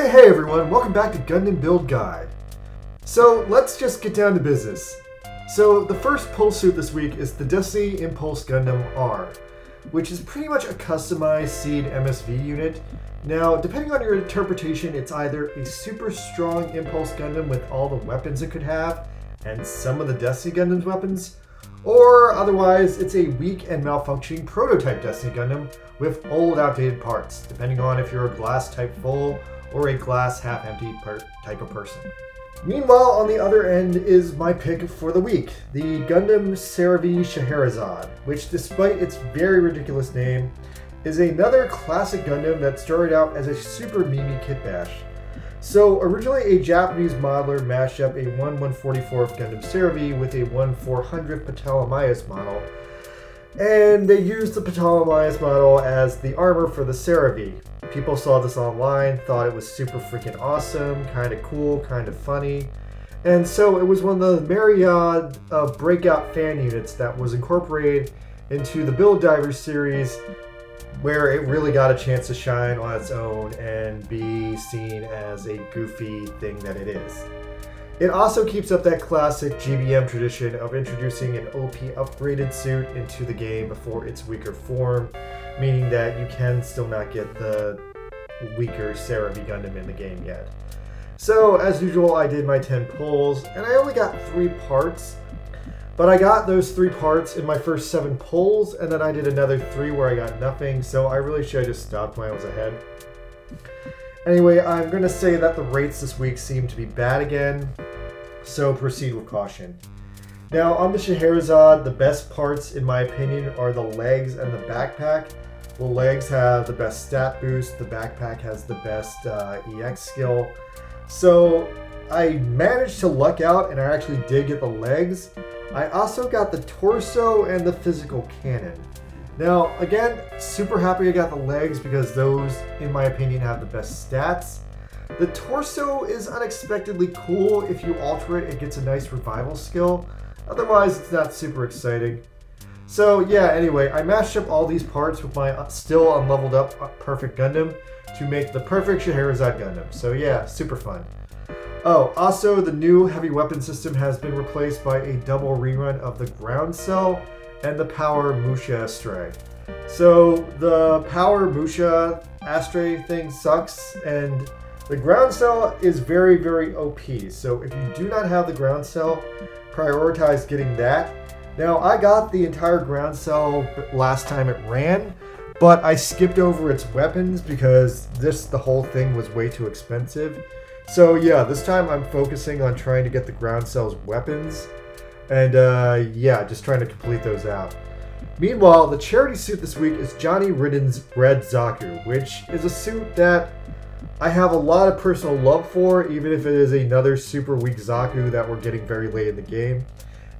Hey everyone, welcome back to Gundam Build Guide. So let's just get down to business. So the first pull suit this week is the Destiny Impulse Gundam R, which is pretty much a customized Seed MSV unit. Now, depending on your interpretation, it's either a super strong Impulse Gundam with all the weapons it could have, and some of the Destiny Gundam's weapons, or otherwise it's a weak and malfunctioning prototype Destiny Gundam with old outdated parts, depending on if you're a glass type full or a glass half empty type of person. Meanwhile, on the other end is my pick for the week, the Gundam Cerevi Scheherazade, which despite its very ridiculous name, is another classic Gundam that started out as a super memey kit bash. So originally a Japanese modeler mashed up a 1/144th Gundam Cerevi with a 1/400th Ptolemaios model, and they used the Ptolemaios model as the armor for the Cerevi. People saw this online, thought it was super freaking awesome, kind of cool, kind of funny, and so it was one of the myriad of breakout fan units that was incorporated into the Build Divers series, where it really got a chance to shine on its own and be seen as a goofy thing that it is. It also keeps up that classic GBM tradition of introducing an OP upgraded suit into the game before its weaker form, meaning that you can still not get the weaker Cerevi Gundam in the game yet. So, as usual, I did my 10 pulls, and I only got 3 parts, but I got those 3 parts in my first 7 pulls, and then I did another 3 where I got nothing, so I really should have just stopped when I was ahead. Anyway, I'm going to say that the rates this week seem to be bad again, so proceed with caution. Now, on the Scheherazade, the best parts, in my opinion, are the legs and the backpack. The legs have the best stat boost, the backpack has the best EX skill. So I managed to luck out, and I actually did get the legs. I also got the torso and the physical cannon. Now, again, super happy I got the legs because those, in my opinion, have the best stats. The torso is unexpectedly cool. If you alter it, it gets a nice revival skill. Otherwise, it's not super exciting. So yeah, anyway, I mashed up all these parts with my still unleveled up perfect Gundam to make the perfect Scheherazade Gundam. So yeah, super fun. Oh, also the new heavy weapon system has been replaced by a double rerun of the ground cell and the power Musha Astray. So the power Musha Astray thing sucks, and the ground cell is very, very OP. So if you do not have the ground cell, prioritize getting that. Now, I got the entire ground cell last time it ran, but I skipped over its weapons because the whole thing was way too expensive. So yeah, this time I'm focusing on trying to get the ground cell's weapons, and yeah, just trying to complete those out. Meanwhile, the charity suit this week is Johnny Ridden's Red Zaku, which is a suit that I have a lot of personal love for, even if it is another super weak Zaku that we're getting very late in the game.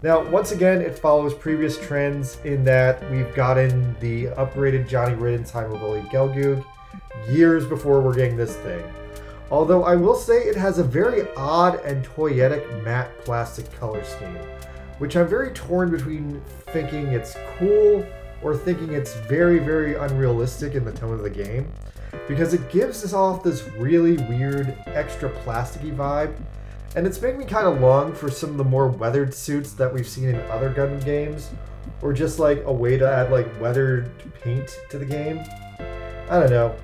Now, once again, it follows previous trends in that we've gotten the upgraded Johnny Ridden Time of Elite Gelgoog years before we're getting this thing. Although I will say it has a very odd and toyetic matte plastic color scheme, which I'm very torn between thinking it's cool or thinking it's very, very unrealistic in the tone of the game, because it gives us off this really weird, extra plasticky vibe. And it's making me kind of long for some of the more weathered suits that we've seen in other Gundam games, or just like a way to add like weathered paint to the game. I don't know.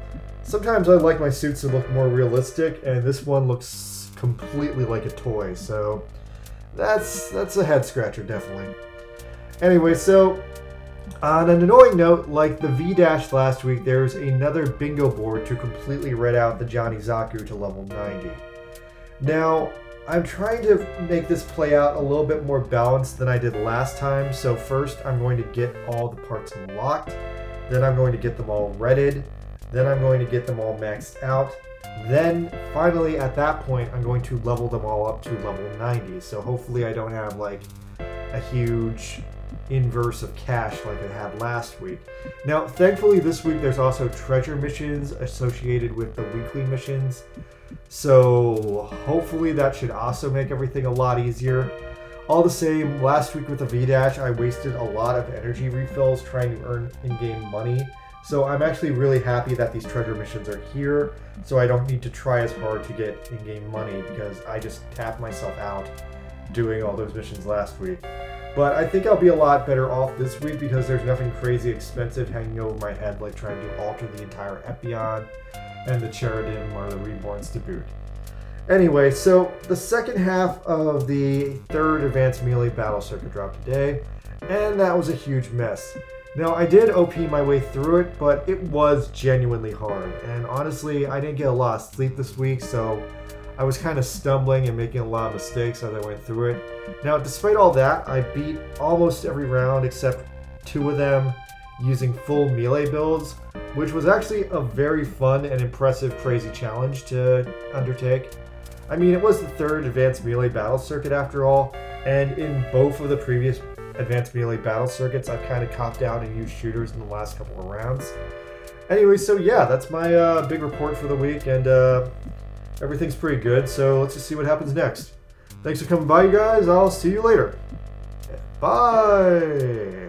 Sometimes I like my suits to look more realistic, and this one looks completely like a toy, so that's a head scratcher, definitely. Anyway, so on an annoying note, like the V-Dash last week, there's another bingo board to completely red out the Johnny Zaku to level 90. Now, I'm trying to make this play out a little bit more balanced than I did last time. So first I'm going to get all the parts unlocked, then I'm going to get them all redded, then I'm going to get them all maxed out, then finally at that point I'm going to level them all up to level 90. So hopefully I don't have like a huge inverse of cash like I had last week. Now thankfully this week there's also treasure missions associated with the weekly missions, so hopefully that should also make everything a lot easier. All the same, last week with the V-Dash I wasted a lot of energy refills trying to earn in-game money So I'm actually really happy that these treasure missions are here, so I don't need to try as hard to get in-game money because I just tapped myself out doing all those missions last week. But I think I'll be a lot better off this week because there's nothing crazy expensive hanging over my head like trying to alter the entire Epion and the Cheridim or the Reborns to boot. Anyway, so the second half of the third Advanced Melee Battle Circuit dropped today, and that was a huge mess. Now, I did OP my way through it, but it was genuinely hard, and honestly, I didn't get a lot of sleep this week, so I was kind of stumbling and making a lot of mistakes as I went through it. Now, despite all that, I beat almost every round except 2 of them using full melee builds, which was actually a very fun and impressive crazy challenge to undertake. I mean, it was the third Advanced Melee Battle Circuit after all, and in both of the previous Advanced Melee Battle Circuits, I've kind of copped out and used shooters in the last couple of rounds. Anyway, so yeah, that's my big report for the week, and everything's pretty good, so let's just see what happens next. Thanks for coming by, you guys. I'll see you later. Bye!